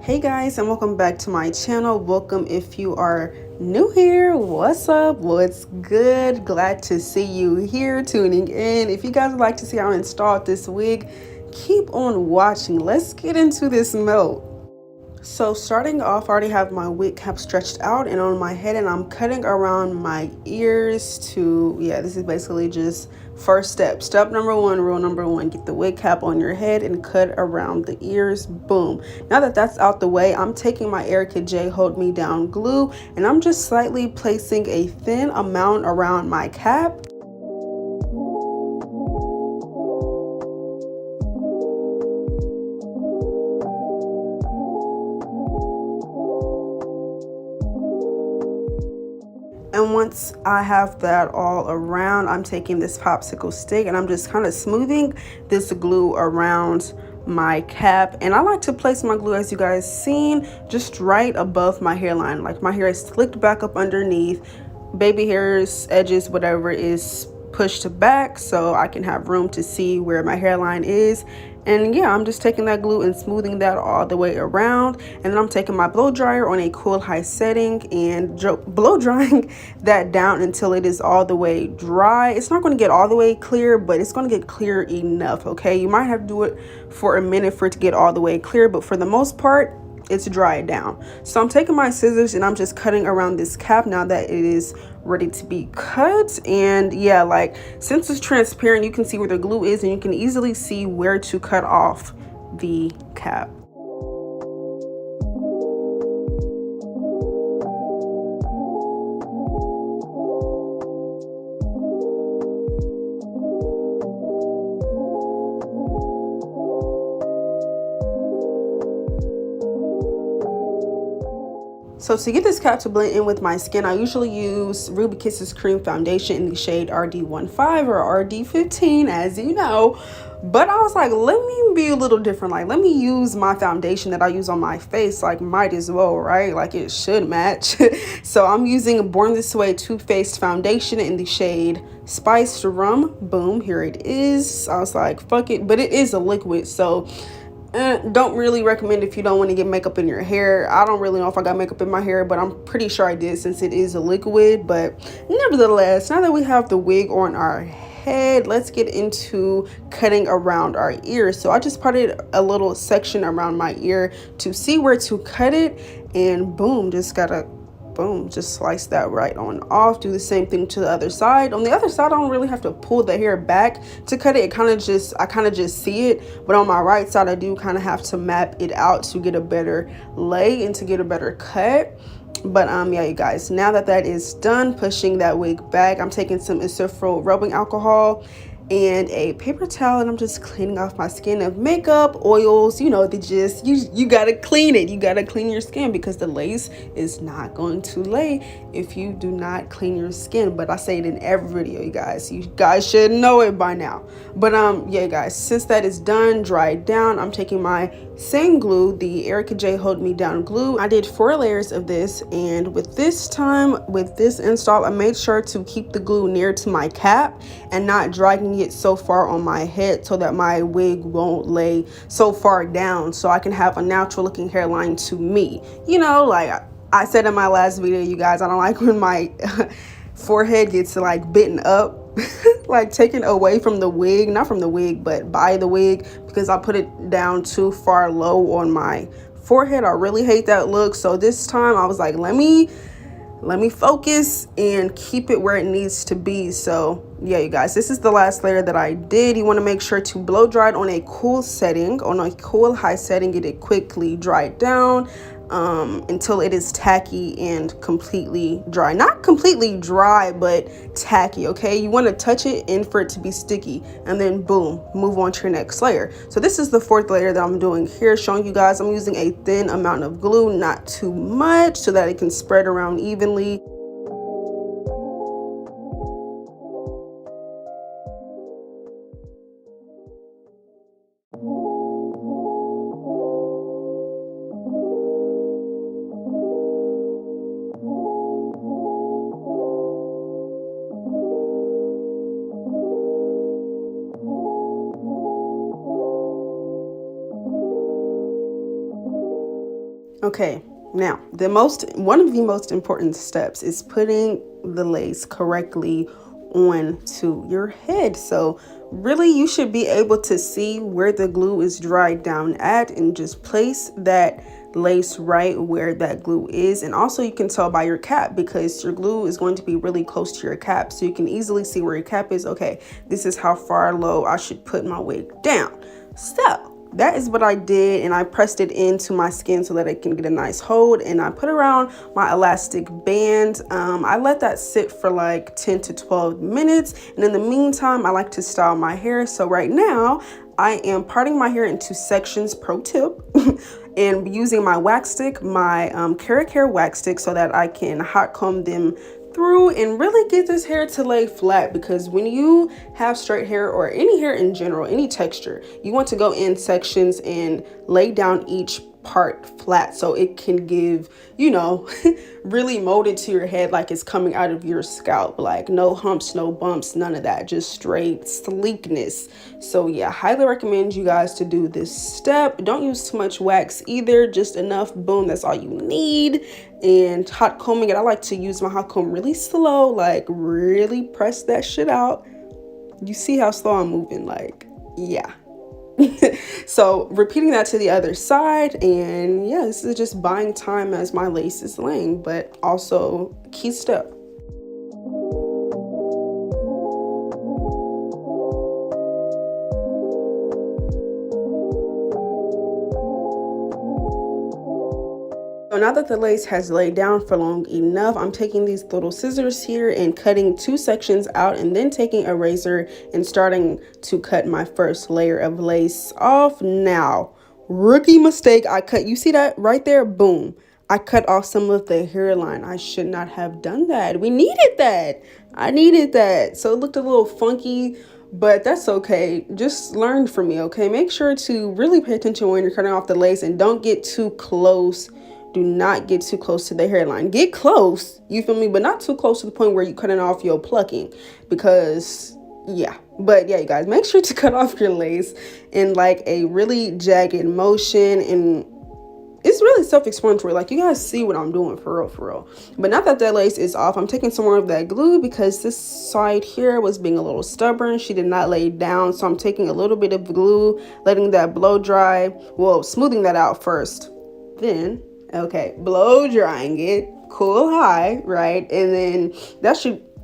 Hey guys, and welcome back to my channel. Welcome if you are new here. What's up? What's good? Glad to see you here tuning in. If you guys would like to see how I installed this wig, keep on watching. Let's get into this melt. So starting off, I already have my wig cap stretched out and on my head, and I'm cutting around my ears to, this is basically just first step. Step number one, rule number one, get the wig cap on your head and cut around the ears. Boom. Now that that's out the way, I'm taking my Erica J Hold Me Down glue and I'm just slightly placing a thin amount around my cap. And once I have that all around, I'm taking this popsicle stick and I'm just kind of smoothing this glue around my cap. And I like to place my glue, as you guys seen, just right above my hairline. Like my hair is slicked back up underneath, baby hairs, edges, whatever is pushed back so I can have room to see where my hairline is. And yeah, I'm just taking that glue and smoothing that all the way around. And then I'm taking my blow dryer on a cool high setting and blow drying that down until it is all the way dry. It's not going to get all the way clear, but it's going to get clear enough, okay? You might have to do it for a minute for it to get all the way clear, but for the most part, it's dried down. So I'm taking my scissors and I'm just cutting around this cap now that it is ready to be cut. And yeah, like since it's transparent, you can see where the glue is and you can easily see where to cut off the cap. So to get this cap to blend in with my skin, I usually use Ruby Kisses Cream Foundation in the shade RD15 or RD15, as you know. But I was like, let me be a little different. Like, let me use my foundation that I use on my face. Like, might as well, right? Like, it should match. So I'm using Born This Way Too Faced Foundation in the shade Spiced Rum. Boom, here it is. I was like, fuck it. But it is a liquid, so don't really recommend if you don't want to get makeup in your hair. I don't really know if I got makeup in my hair, but I'm pretty sure I did since it is a liquid. But nevertheless, now that we have the wig on our head, let's get into cutting around our ears. So I just parted a little section around my ear to see where to cut it, and boom, just slice that right on off. Do the same thing to the other side. On the other side, I don't really have to pull the hair back to cut it. I kind of just see it. But on my right side, I do kind of have to map it out to get a better lay and to get a better cut. But yeah, you guys, now that that is done, pushing that wig back, I'm taking some Isofrol rubbing alcohol and a paper towel, and I'm just cleaning off my skin of makeup, oils, you know, you gotta clean it. You gotta clean your skin because the lace is not going to lay if you do not clean your skin. But I say it in every video, you guys should know it by now. But yeah, guys, since that is done, dried down, I'm taking my same glue, the Erica J Hold Me Down glue. I did 4 layers of this, and with this install, I made sure to keep the glue near to my cap and not dragging it so far on my head so that my wig won't lay so far down, so I can have a natural looking hairline to me. You know, like I said in my last video, you guys, I don't like when my forehead gets like bitten up like taken away from the wig, not from the wig but by the wig, because I put it down too far low on my forehead. I really hate that look. So this time I was like, let me focus and keep it where it needs to be. So yeah, you guys, this is the last layer that I did. You want to make sure to blow dry it on a cool setting, on a cool high setting. Get it quickly dried down until it is tacky and completely dry. Not completely dry, but tacky, okay? You want to touch it and for it to be sticky, and then boom, move on to your next layer. So this is the 4th layer that I'm doing here, showing you guys I'm using a thin amount of glue, not too much, so that it can spread around evenly. Okay, now one of the most important steps is putting the lace correctly onto your head. So really you should be able to see where the glue is dried down at and just place that lace right where that glue is. And also you can tell by your cap, because your glue is going to be really close to your cap, so you can easily see where your cap is. Okay, this is how far low I should put my wig down. So that is what I did, and I pressed it into my skin so that it can get a nice hold, and I put around my elastic band. I let that sit for like 10 to 12 minutes, and in the meantime I like to style my hair. So right now I am parting my hair into sections, pro tip, and using my wax stick, my carrot hair wax stick, so that I can hot comb them through and really get this hair to lay flat. Because when you have straight hair, or any hair in general, any texture, you want to go in sections and lay down each part flat so it can give, you know, really molded to your head like it's coming out of your scalp. Like no humps, no bumps, none of that, just straight sleekness. So yeah, highly recommend you guys to do this step. Don't use too much wax either, just enough. Boom, that's all you need. And hot combing it, I like to use my hot comb really slow, like really press that shit out. You see how slow I'm moving? Like, yeah. So repeating that to the other side, and yeah, this is just buying time as my lace is laying, but also key step. So now that the lace has laid down for long enough, I'm taking these little scissors here and cutting 2 sections out, and then taking a razor and starting to cut my first layer of lace off. Now, rookie mistake, you see that right there? Boom. I cut off some of the hairline. I should not have done that. We needed that. I needed that. So it looked a little funky, but that's okay. Just learn from me, okay? Make sure to really pay attention when you're cutting off the lace, and don't get too close. Do not get too close to the hairline. Get close, you feel me, but not too close to the point where you're cutting off your plucking, because yeah. But yeah, you guys, make sure to cut off your lace in like a really jagged motion, and it's really self-explanatory. Like, you guys see what I'm doing, for real. But now that lace is off, I'm taking some more of that glue, because this side here was being a little stubborn. She did not lay down, so I'm taking a little bit of glue, letting that blow dry. Well, smoothing that out first, then okay, blow drying it, cool high, right? And then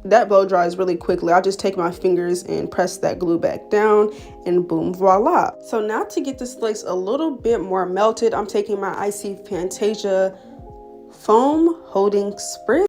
that blow dries really quickly. I'll just take my fingers and press that glue back down, and boom, voila. So now to get this lace a little bit more melted, I'm taking my Icy Fantasia foam holding spritz